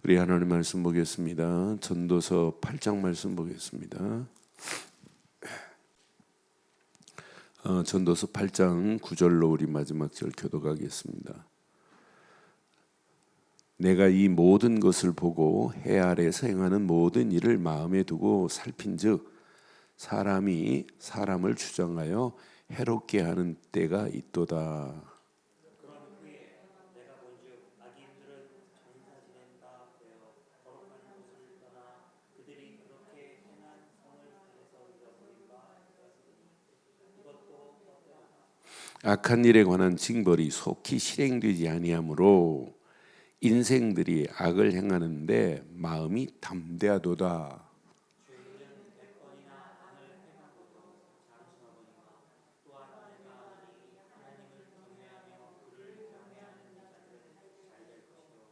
우리 하나님 말씀 보겠습니다. 전도서 8장 말씀 보겠습니다. 전도서 8장 9절로 우리 마지막 절 교독하겠습니다. 내가 이 모든 것을 보고 해 아래에서 행하는 모든 일을 마음에 두고 살핀즉 사람이 사람을 주장하여 해롭게 하는 때가 있도다. 그런 후에 내가 본즉 악인들은 장사 지낸다 되어 거룩한 곳을 떠나 그들이 그렇게 행한 성을 산에서 잃어버린다 하였으니 이것도 어떠하나. 악한 일에 관한 징벌이 속히 실행되지 아니하므로 인생들이 악을 행하는데 마음이 담대하도다. 죄인은 100번이나 악을 행하고도 장수하거니와 또한 내가 아니 하나님을 경외하며 그를 경외하는 자들은 잘될 것이요.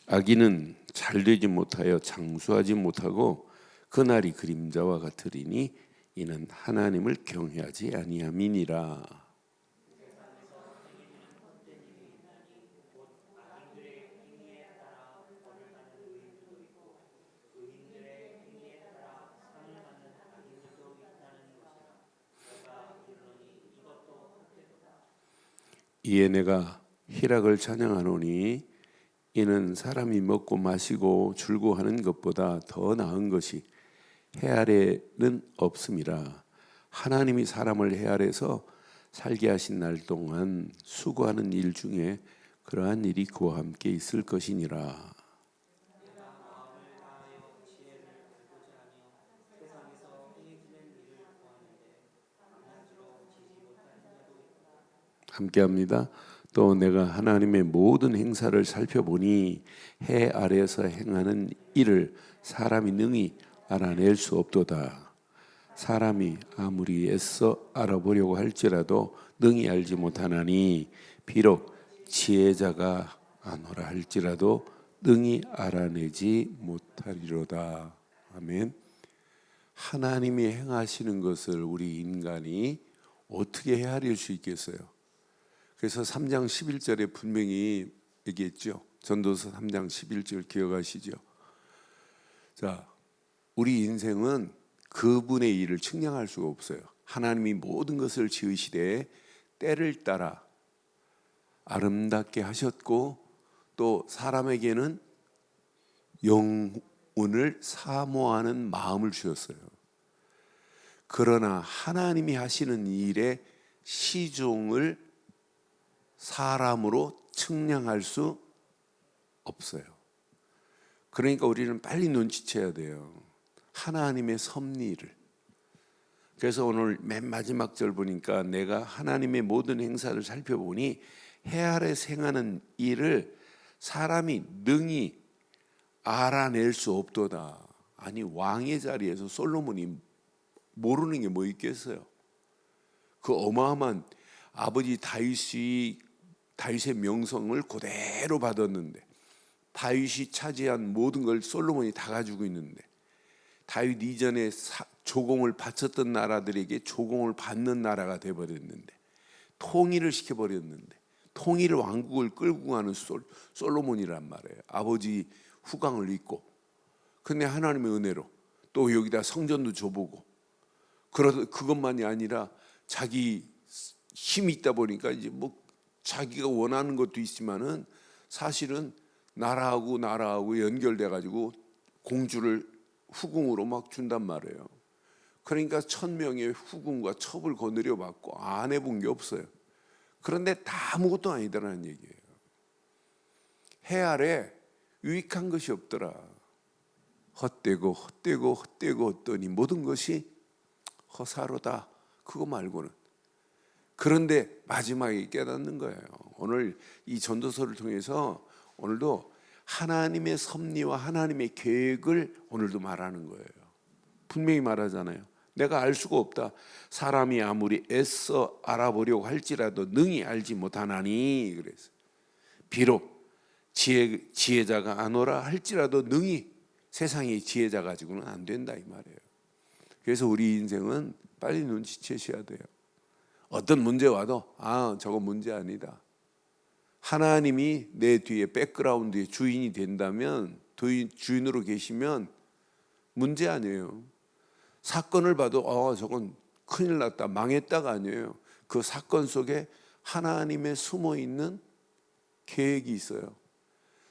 악인은 잘되지 못하여 장수하지 못하고 그날이 그림자와 같으리니 이는 하나님을 경외하지 아니함이니라. 이에 내가 희락을 찬양하노니 이는 사람이 먹고 마시고 즐거워하는 것보다 더 나은 것이 해 아래는 없음이라. 하나님이 사람을 해 아래서 살게 하신 날 동안 수고하는 일 중에 그러한 일이 그와 함께 있을 것이니라. 함께합니다. 또 내가 하나님의 모든 행사를 살펴보니 해 아래에서 행하는 일을 사람이 능히 알아낼 수 없도다. 사람이 아무리 애써 알아보려고 할지라도 능히 알지 못하나니 비록 지혜자가 아노라 할지라도 능히 알아내지 못하리로다. 아멘. 하나님이 행하시는 것을 우리 인간이 어떻게 헤아릴 수 있겠어요? 그래서 3장 11절에 분명히 얘기했죠. 전도서 3장 11절 기억하시죠? 자, 우리 인생은 그분의 일을 측량할 수가 없어요. 하나님이 모든 것을 지으시되 때를 따라 아름답게 하셨고 또 사람에게는 영혼을 사모하는 마음을 주셨어요. 그러나 하나님이 하시는 일의 시종을 사람으로 측량할 수 없어요. 그러니까 우리는 빨리 눈치채야 돼요. 하나님의 섭리를. 그래서 오늘 맨 마지막 절 보니까 내가 하나님의 모든 행사를 살펴보니 해 아래에서 행하는 일을 사람이 능히 알아낼 수 없도다. 아니, 왕의 자리에서 솔로몬이 모르는 게 뭐 있겠어요? 그 어마어마한 아버지 다윗의 명성을 그대로 받았는데, 다윗이 차지한 모든 걸 솔로몬이 다 가지고 있는데, 다윗 이전에 조공을 바쳤던 나라들에게 조공을 받는 나라가 돼버렸는데, 통일을 시켜버렸는데, 통일 왕국을 끌고 가는 솔로몬이란 말이에요. 아버지 후광을 입고. 근데 하나님의 은혜로 또 여기다 성전도 줘보고, 그것만이 아니라 자기 힘이 있다 보니까 이제 뭐 자기가 원하는 것도 있지만은 사실은 나라하고 연결돼 가지고 공주를 후궁으로 막 준단 말이에요. 그러니까 1000명의 후궁과 첩을 거느려 받고 안 해본 게 없어요. 그런데 다 아무것도 아니더라는 얘기예요. 해 아래 유익한 것이 없더라. 헛되고 했더니 모든 것이 허사로다. 그거 말고는. 그런데 마지막에 깨닫는 거예요. 오늘 이 전도서를 통해서 오늘도 하나님의 섭리와 하나님의 계획을 오늘도 말하는 거예요. 분명히 말하잖아요. 내가 알 수가 없다. 사람이 아무리 애써 알아보려고 할지라도 능히 알지 못하나니. 그래서 비록 지혜자가 아노라 할지라도 능히, 세상에 지혜자 가지고는 안 된다 이 말이에요. 그래서 우리 인생은 빨리 눈치채셔야 돼요. 어떤 문제 와도 저거 문제 아니다. 하나님이 내 뒤에 백그라운드의 주인이 된다면 주인으로 계시면 문제 아니에요. 사건을 봐도 저건 큰일 났다, 망했다가 아니에요. 그 사건 속에 하나님의 숨어 있는 계획이 있어요.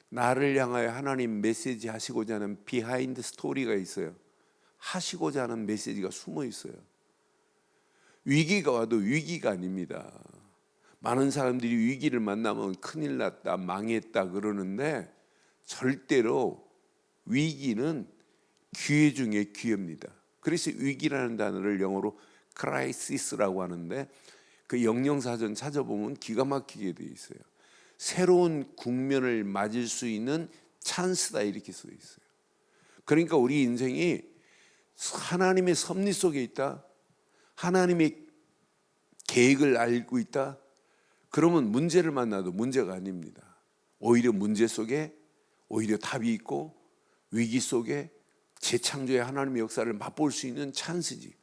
나를 향하여 하나님 메시지 하시고자 하는 비하인드 스토리가 있어요. 하시고자 하는 메시지가 숨어 있어요. 위기가 와도 위기가 아닙니다. 많은 사람들이 위기를 만나면 큰일 났다, 망했다 그러는데 절대로 위기는 기회 중에 기회입니다. 그래서 위기라는 단어를 영어로 크라이시스라고 하는데 그 영영사전 찾아보면 기가 막히게 돼 있어요. 새로운 국면을 맞을 수 있는 찬스다 이렇게 써 있어요. 그러니까 우리 인생이 하나님의 섭리 속에 있다, 하나님의 계획을 알고 있다, 그러면 문제를 만나도 문제가 아닙니다. 오히려 문제 속에 오히려 답이 있고 위기 속에 재창조의 하나님의 역사를 맛볼 수 있는 찬스지.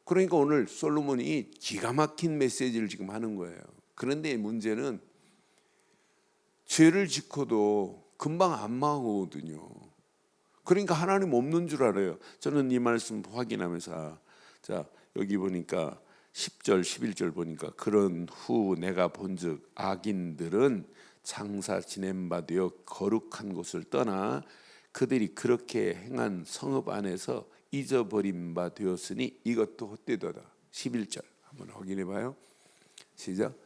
그러니까 오늘 솔로몬이 기가 막힌 메시지를 지금 하는 거예요. 그런데 문제는 죄를 짓고도 금방 안 망하거든요. 그러니까 하나님 없는 줄 알아요. 저는 이 말씀 확인하면서 자 여기 보니까 10절 11절 보니까 그런 후 내가 본즉 악인들은 장사 지낸 바 되어 거룩한 곳을 떠나 그들이 그렇게 행한 성읍 안에서 잊어버린 바 되었으니 이것도 헛되도다. 11절 한번 확인해 봐요. 시작.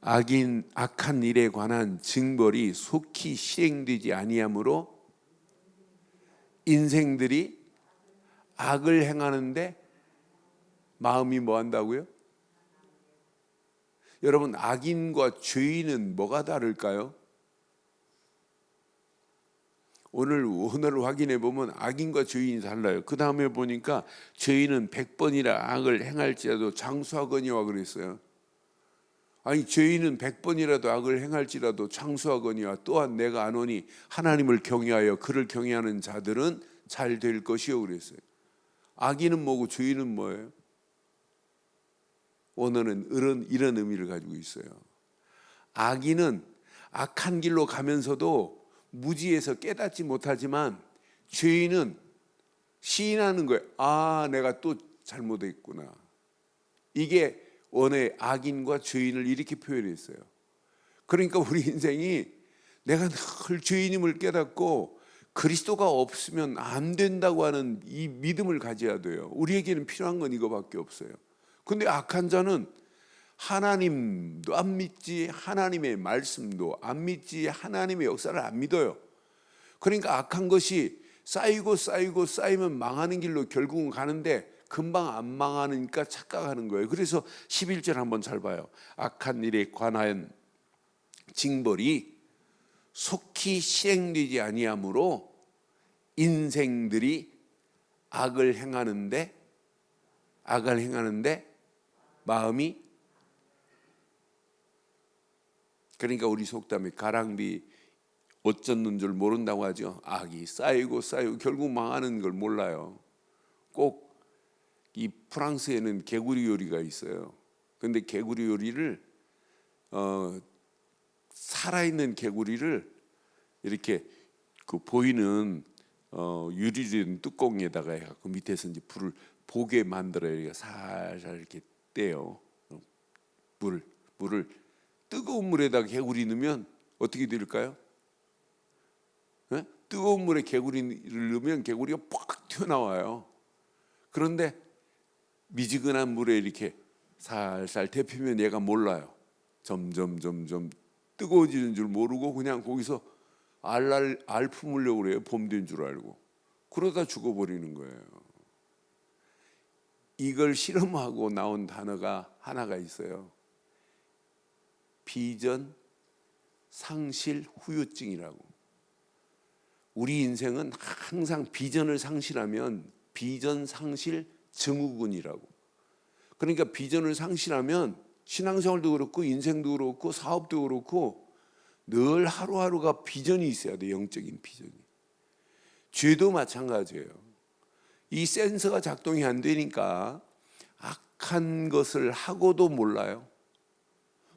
악한 일에 관한 징벌이 속히 실행되지 아니하므로 인생들이 악을 행하는데 마음이 뭐 한다고요? 여러분, 악인과 죄인은 뭐가 다를까요? 오늘 확인해 보면 악인과 죄인이 달라요. 그 다음에 보니까 죄인은 100번이라 악을 행할지라도 장수하거니와 그랬어요. 아니, 죄인은 100번이라도 악을 행할지라도 장수하거니와 또한 내가 아노니 하나님을 경외하여 그를 경외하는 자들은 잘 될 것이요 그랬어요. 악인은 뭐고 죄인은 뭐예요? 오늘은 이런 의미를 가지고 있어요. 악인은 악한 길로 가면서도 무지해서 깨닫지 못하지만 죄인은 시인하는 거예요. 아, 내가 또 잘못했구나. 이게 원의 악인과 죄인을 이렇게 표현했어요. 그러니까 우리 인생이 내가 늘 죄인임을 깨닫고 그리스도가 없으면 안 된다고 하는 이 믿음을 가져야 돼요. 우리에게는 필요한 건 이거밖에 없어요. 근데 악한 자는 하나님도 안 믿지, 하나님의 말씀도 안 믿지, 하나님의 역사를 안 믿어요. 그러니까 악한 것이 쌓이면 망하는 길로 결국은 가는데 금방 안 망하니까 착각하는 거예요. 그래서 11절 한번 잘 봐요. 악한 일에 관한 징벌이 속히 실행되지 아니하므로 인생들이 악을 행하는데 마음이, 그러니까 우리 속담에 가랑비 옷 젖는 줄 모른다고 하죠. 악이 쌓이고 결국 망하는 걸 몰라요. 꼭 이 프랑스에는 개구리 요리가 있어요. 근데 개구리 요리를 살아있는 개구리를 이렇게 그 보이는 유리된 뚜껑에다가 해갖고 밑에서 이제 불을 보게 만들어요. 살살 이렇게 떼요. 물을 뜨거운 물에다가 개구리 넣으면 어떻게 될까요? 네? 뜨거운 물에 개구리를 넣으면 개구리가 팍 튀어나와요. 그런데 미지근한 물에 이렇게 살살 데피면 얘가 몰라요. 점점 뜨거워지는 줄 모르고 그냥 거기서 알 품으려고 그래요. 봄 된 줄 알고. 그러다 죽어버리는 거예요. 이걸 실험하고 나온 단어가 하나가 있어요. 비전 상실 후유증이라고. 우리 인생은 항상 비전을 상실하면 비전 상실 증후군이라고. 그러니까 비전을 상실하면 신앙생활도 그렇고 인생도 그렇고 사업도 그렇고 늘 하루하루가 비전이 있어야 돼. 영적인 비전이. 죄도 마찬가지예요. 이 센서가 작동이 안 되니까 악한 것을 하고도 몰라요.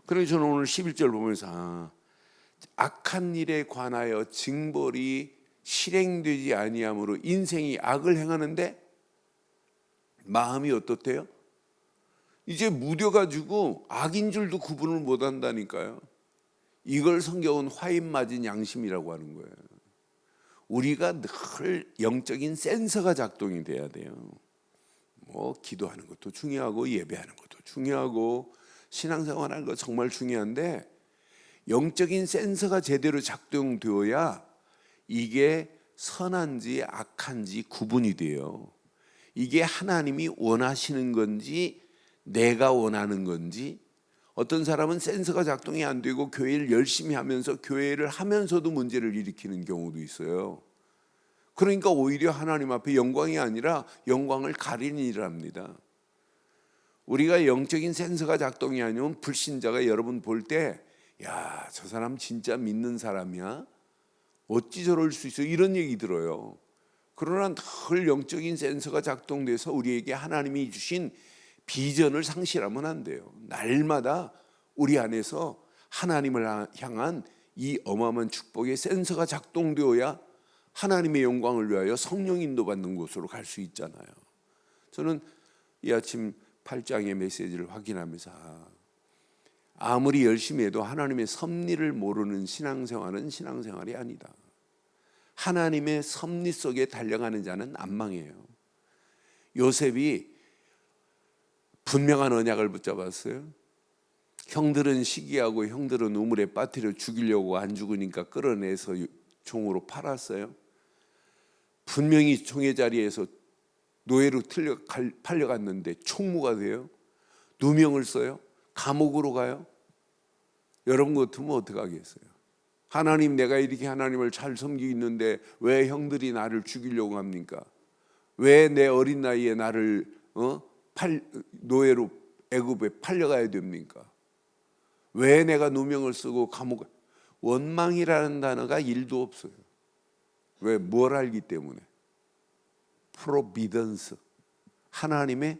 그래서 저는 오늘 11절 보면서 악한 일에 관하여 징벌이 실행되지 아니함으로 인생이 악을 행하는데 마음이 어떻대요? 이제 무뎌가지고 악인 줄도 구분을 못한다니까요. 이걸 성경은 화인 맞은 양심이라고 하는 거예요. 우리가 늘 영적인 센서가 작동이 돼야 돼요. 뭐 기도하는 것도 중요하고 예배하는 것도 중요하고 신앙생활하는 거 정말 중요한데 영적인 센서가 제대로 작동되어야 이게 선한지 악한지 구분이 돼요. 이게 하나님이 원하시는 건지 내가 원하는 건지. 어떤 사람은 센서가 작동이 안 되고 교회를 열심히 하면서 교회를 하면서도 문제를 일으키는 경우도 있어요. 그러니까 오히려 하나님 앞에 영광이 아니라 영광을 가리는 일을 합니다. 우리가 영적인 센서가 작동이 아니면 불신자가 여러분 볼 때 야, 저 사람 진짜 믿는 사람이야? 어찌 저럴 수 있어? 이런 얘기 들어요. 그러나 늘 영적인 센서가 작동돼서 우리에게 하나님이 주신 비전을 상실하면 안 돼요. 날마다 우리 안에서 하나님을 향한 이 어마어마한 축복의 센서가 작동되어야 하나님의 영광을 위하여 성령 인도받는 곳으로 갈 수 있잖아요. 저는 이 아침 8장의 메시지를 확인하면서 아무리 열심히 해도 하나님의 섭리를 모르는 신앙생활은 신앙생활이 아니다. 하나님의 섭리 속에 달려가는 자는 안 망해요. 요셉이 분명한 언약을 붙잡았어요. 형들은 시기하고 형들은 우물에 빠뜨려 죽이려고 안 죽으니까 끌어내서 종으로 팔았어요. 분명히 종의 자리에서 노예로 팔려갔는데 총무가 돼요. 누명을 써요. 감옥으로 가요. 여러분 같으면 어떻게 하겠어요? 하나님, 내가 이렇게 하나님을 잘 섬기고 있는데 왜 형들이 나를 죽이려고 합니까? 왜 내 어린 나이에 나를 노예로 애굽에 팔려가야 됩니까? 왜 내가 누명을 쓰고 감옥에. 원망이라는 단어가 1도 없어요. 왜? 뭘 알기 때문에? 프로비던스, 하나님의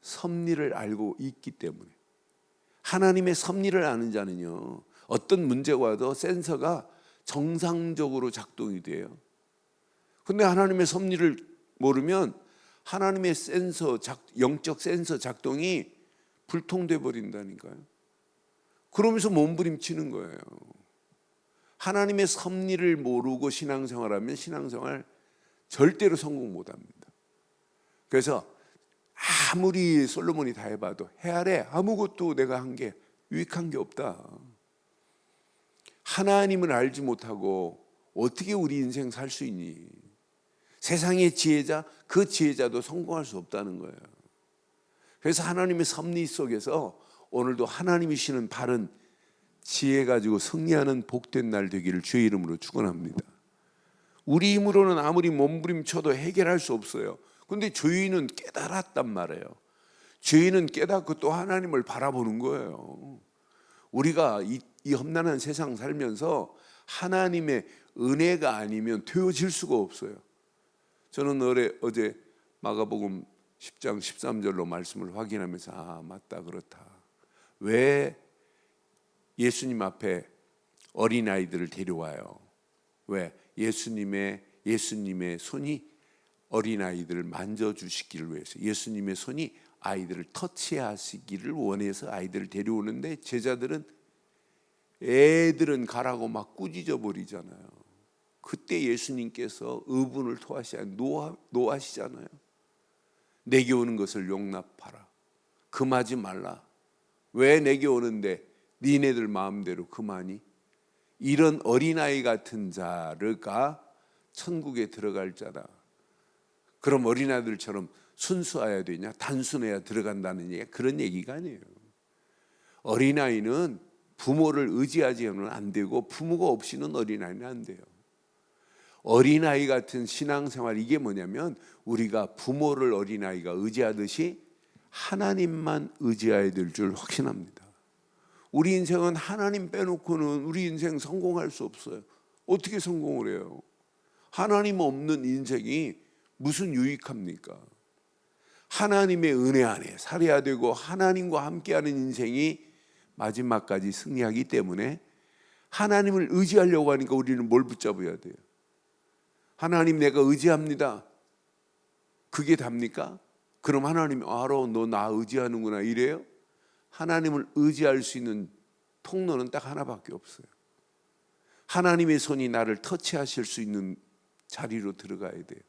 섭리를 알고 있기 때문에. 하나님의 섭리를 아는 자는요, 어떤 문제가 와도 센서가 정상적으로 작동이 돼요. 근데 하나님의 섭리를 모르면 하나님의 영적 센서 작동이 불통돼 버린다니까요. 그러면서 몸부림치는 거예요. 하나님의 섭리를 모르고 신앙생활하면 신앙생활 절대로 성공 못합니다. 그래서 아무리 솔로몬이 다 해봐도 해아래 아무것도 내가 한 게 유익한 게 없다. 하나님을 알지 못하고 어떻게 우리 인생 살 수 있니? 세상의 지혜자, 그 지혜자도 성공할 수 없다는 거예요. 그래서 하나님의 섭리 속에서 오늘도 하나님이 주시는 바른 지혜 가지고 승리하는 복된 날 되기를 주의 이름으로 축원합니다. 우리 힘으로는 아무리 몸부림쳐도 해결할 수 없어요. 근데 죄인은 깨달았단 말이에요. 죄인은 깨닫고 또 하나님을 바라보는 거예요. 우리가 이 험난한 세상 살면서 하나님의 은혜가 아니면 되어질 수가 없어요. 저는 어제 마가복음 10장 13절로 말씀을 확인하면서 맞다, 그렇다. 왜 예수님 앞에 어린아이들을 데려와요? 왜? 예수님의 손이 어린아이들을 만져주시기를 위해서, 예수님의 손이 아이들을 터치하시기를 원해서 아이들을 데려오는데 애들은 가라고 막 꾸짖어 버리잖아요. 그때 예수님께서 의분을 노하시잖아요. 내게 오는 것을 용납하라. 금하지 말라. 왜 내게 오는데 니네들 마음대로 금하니? 이런 어린아이 같은 자가 천국에 들어갈 자다. 그럼 어린아이들처럼 순수해야 되냐? 단순해야 들어간다는 얘기, 그런 얘기가 아니에요. 어린아이는 부모를 의지하지는 안 되고 부모가 없이는 어린아이는 안 돼요. 어린아이 같은 신앙생활, 이게 뭐냐면 우리가 부모를 어린아이가 의지하듯이 하나님만 의지해야 될 줄 확신합니다. 우리 인생은 하나님 빼놓고는 우리 인생 성공할 수 없어요. 어떻게 성공을 해요? 하나님 없는 인생이 무슨 유익합니까? 하나님의 은혜 안에 살아야 되고 하나님과 함께하는 인생이 마지막까지 승리하기 때문에 하나님을 의지하려고 하니까 우리는 뭘 붙잡아야 돼요? 하나님 내가 의지합니다. 그게 답니까? 그럼 하나님이 알아, 너 나 의지하는구나 이래요? 하나님을 의지할 수 있는 통로는 딱 하나밖에 없어요. 하나님의 손이 나를 터치하실 수 있는 자리로 들어가야 돼요.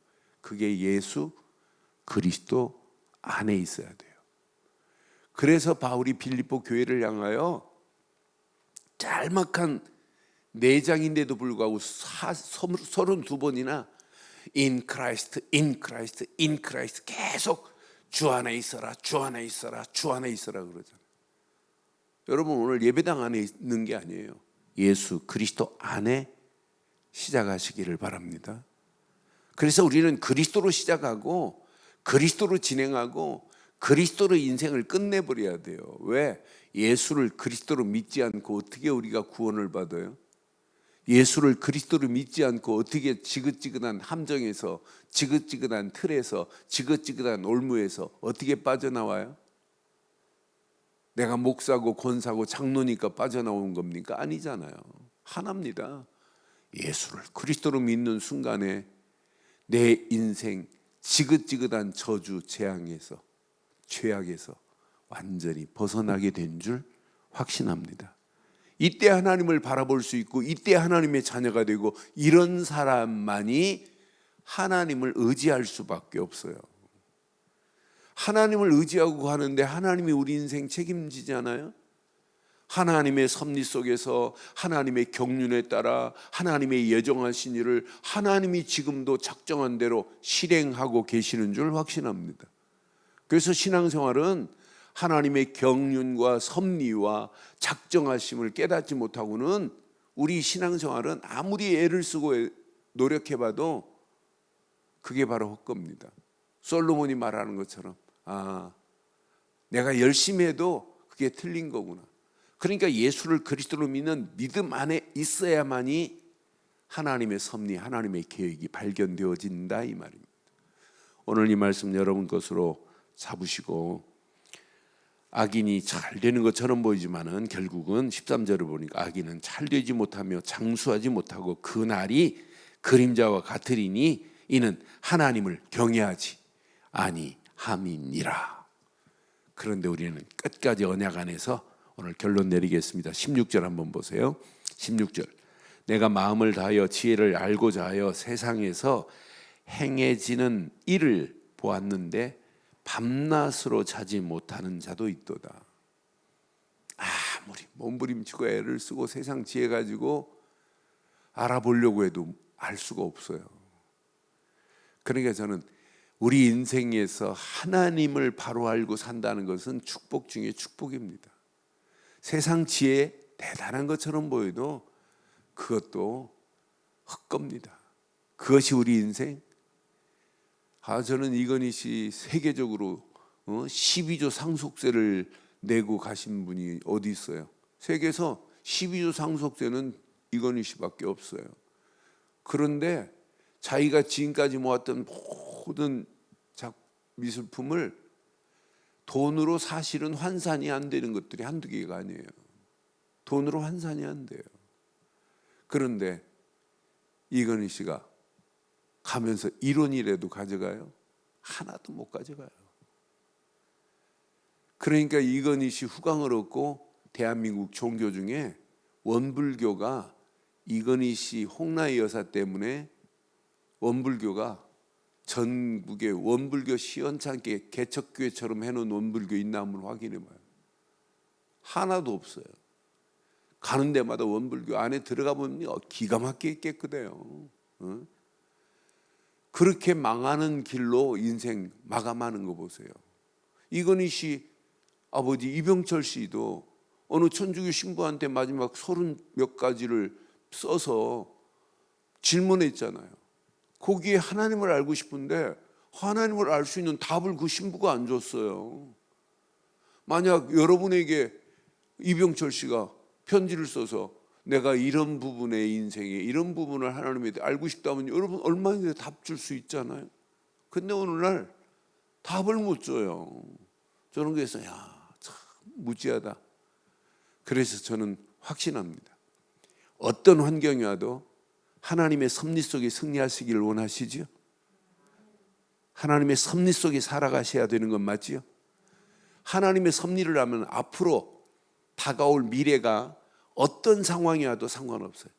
그게 예수 그리스도 안에 있어야 돼요. 그래서 바울이 빌립보 교회를 향하여 짤막한 4장인데도 불구하고 32번이나 In Christ, in Christ, in Christ 계속 주 안에 있어라, 주 안에 있어라, 주 안에 있어라 그러잖아요. 여러분 오늘 예배당 안에 있는 게 아니에요. 예수 그리스도 안에 시작하시기를 바랍니다. 그래서 우리는 그리스도로 시작하고 그리스도로 진행하고 그리스도로 인생을 끝내버려야 돼요. 왜? 예수를 그리스도로 믿지 않고 어떻게 우리가 구원을 받아요? 예수를 그리스도로 믿지 않고 어떻게 지긋지긋한 함정에서, 지긋지긋한 틀에서, 지긋지긋한 올무에서 어떻게 빠져나와요? 내가 목사고 권사고 장로니까 빠져나온 겁니까? 아니잖아요. 하나입니다. 예수를 그리스도로 믿는 순간에 내 인생 지긋지긋한 저주, 재앙에서, 죄악에서 완전히 벗어나게 된 줄 확신합니다. 이때 하나님을 바라볼 수 있고 이때 하나님의 자녀가 되고 이런 사람만이 하나님을 의지할 수밖에 없어요. 하나님을 의지하고 하는데 하나님이 우리 인생 책임지잖아요. 하나님의 섭리 속에서 하나님의 경륜에 따라 하나님의 예정하신 일을 하나님이 지금도 작정한 대로 실행하고 계시는 줄 확신합니다. 그래서 신앙생활은 하나님의 경륜과 섭리와 작정하심을 깨닫지 못하고는 우리 신앙생활은 아무리 애를 쓰고 노력해봐도 그게 바로 헛겁니다. 솔로몬이 말하는 것처럼 내가 열심히 해도 그게 틀린 거구나. 그러니까 예수를 그리스도로 믿는 믿음 안에 있어야만이 하나님의 섭리, 하나님의 계획이 발견되어진다 이 말입니다. 오늘 이 말씀 여러분 것으로 잡으시고 악인이 잘 되는 것처럼 보이지만은 결국은 13절을 보니까 악인은 잘 되지 못하며 장수하지 못하고 그 날이 그림자와 같으리니 이는 하나님을 경외하지 아니함이니라. 그런데 우리는 끝까지 언약 안에서 오늘 결론 내리겠습니다. 16절 한번 보세요. 16절 내가 마음을 다하여 지혜를 알고자 하여 세상에서 행해지는 일을 보았는데 밤낮으로 자지 못하는 자도 있도다. 아무리 몸부림치고 애를 쓰고 세상 지혜 가지고 알아보려고 해도 알 수가 없어요. 그러니까 저는 우리 인생에서 하나님을 바로 알고 산다는 것은 축복 중에 축복입니다. 세상 지혜 대단한 것처럼 보여도 그것도 헛겁니다. 그것이 우리 인생. 저는 이건희 씨 세계적으로 12조 상속세를 내고 가신 분이 어디 있어요? 세계에서 12조 상속세는 이건희 씨밖에 없어요. 그런데 자기가 지금까지 모았던 모든 미술품을 돈으로 사실은 환산이 안 되는 것들이 한두 개가 아니에요. 돈으로 환산이 안 돼요. 그런데 이건희 씨가 가면서 1원이라도 가져가요? 하나도 못 가져가요. 그러니까 이건희 씨 후광을 얻고 대한민국 종교 중에 원불교가 이건희 씨 홍라희 여사 때문에 원불교가 전국에 원불교 시원찮게 개척교회처럼 해놓은 원불교 있나 한번 확인해봐요. 하나도 없어요. 가는 데마다 원불교 안에 들어가 보면 기가 막히게 깨끗해요. 그렇게 망하는 길로 인생 마감하는 거 보세요. 이건희 씨 아버지 이병철 씨도 어느 천주교 신부한테 마지막 30몇 가지를 써서 질문했잖아요. 거기에 하나님을 알고 싶은데 하나님을 알 수 있는 답을 그 신부가 안 줬어요. 만약 여러분에게 이병철 씨가 편지를 써서 내가 이런 부분의 인생에 이런 부분을 하나님에 대해 알고 싶다면 여러분 얼마나 답 줄 수 있잖아요. 근데 오늘날 답을 못 줘요. 저는 그래서 참 무지하다. 그래서 저는 확신합니다. 어떤 환경이 와도 하나님의 섭리 속에 승리하시기를 원하시지요? 하나님의 섭리 속에 살아가셔야 되는 건 맞지요? 하나님의 섭리를 하면 앞으로 다가올 미래가 어떤 상황이 와도 상관없어요.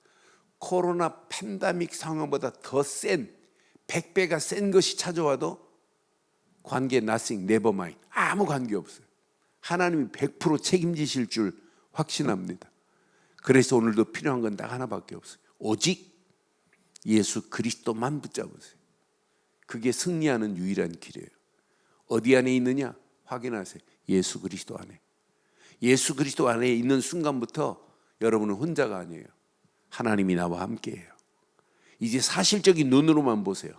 코로나 팬데믹 상황보다 더 센 100배가 센 것이 찾아와도 관계 nothing, never mind. 아무 관계 없어요. 하나님이 100% 책임지실 줄 확신합니다. 그래서 오늘도 필요한 건 딱 하나밖에 없어요. 오직 예수 그리스도만 붙잡으세요. 그게 승리하는 유일한 길이에요. 어디 안에 있느냐? 확인하세요. 예수 그리스도 안에. 예수 그리스도 안에 있는 순간부터 여러분은 혼자가 아니에요. 하나님이 나와 함께해요. 이제 사실적인 눈으로만 보세요.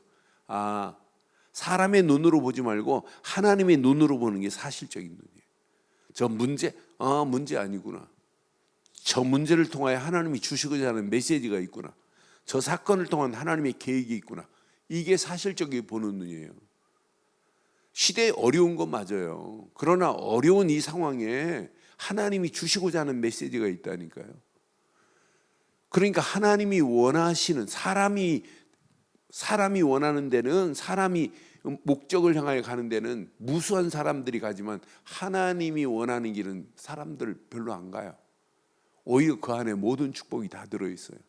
사람의 눈으로 보지 말고 하나님의 눈으로 보는 게 사실적인 눈이에요. 저 문제? 문제 아니구나. 저 문제를 통하여 하나님이 주시고자 하는 메시지가 있구나. 저 사건을 통한 하나님의 계획이 있구나. 이게 사실적인 보는 눈이에요. 시대에 어려운 건 맞아요. 그러나 어려운 이 상황에 하나님이 주시고자 하는 메시지가 있다니까요. 그러니까 하나님이 원하시는 사람이 원하는 데는, 사람이 목적을 향하여 가는 데는 무수한 사람들이 가지만 하나님이 원하는 길은 사람들 별로 안 가요. 오히려 그 안에 모든 축복이 다 들어있어요.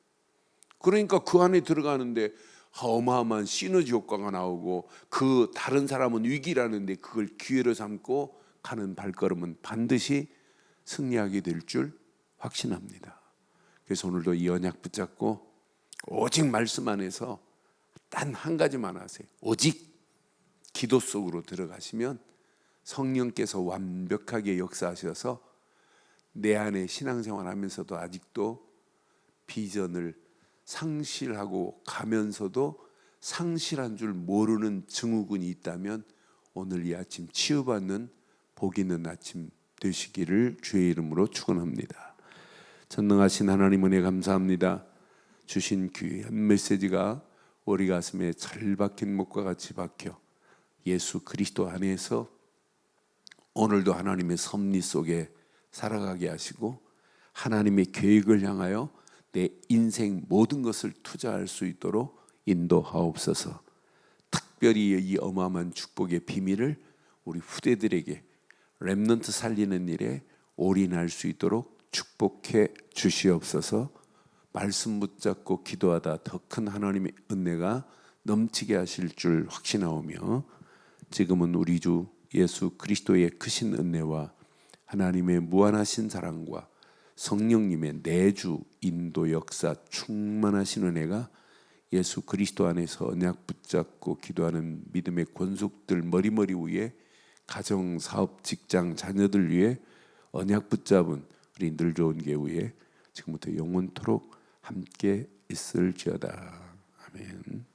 그러니까 그 안에 들어가는데 어마어마한 시너지 효과가 나오고, 그 다른 사람은 위기라는데 그걸 기회로 삼고 가는 발걸음은 반드시 승리하게 될 줄 확신합니다. 그래서 오늘도 이 언약 붙잡고 오직 말씀 안에서 단 한 가지만 하세요. 오직 기도 속으로 들어가시면 성령께서 완벽하게 역사하셔서 내 안에 신앙생활 하면서도 아직도 비전을 상실하고 가면서도 상실한 줄 모르는 증후군이 있다면 오늘 이 아침 치유받는 복 있는 아침 되시기를 주의 이름으로 축원합니다. 전능하신 하나님 은혜 감사합니다. 주신 귀한 메시지가 우리 가슴에 잘 박힌 목과 같이 박혀 예수 그리스도 안에서 오늘도 하나님의 섭리 속에 살아가게 하시고 하나님의 계획을 향하여 내 인생 모든 것을 투자할 수 있도록 인도하옵소서. 특별히 이 어마어마한 축복의 비밀을 우리 후대들에게 렘넌트 살리는 일에 올인할 수 있도록 축복해 주시옵소서. 말씀 붙잡고 기도하다 더 큰 하나님의 은혜가 넘치게 하실 줄 확신하오며, 지금은 우리 주 예수 그리스도의 크신 은혜와 하나님의 무한하신 사랑과 성령님의 내주 인도 역사 충만하신 은혜가 예수 그리스도 안에서 언약 붙잡고 기도하는 믿음의 권속들 머리머리 위에, 가정, 사업, 직장, 자녀들 위해 언약 붙잡은 우리 늘 좋은 교회 지금부터 영원토록 함께 있을지어다. 아멘.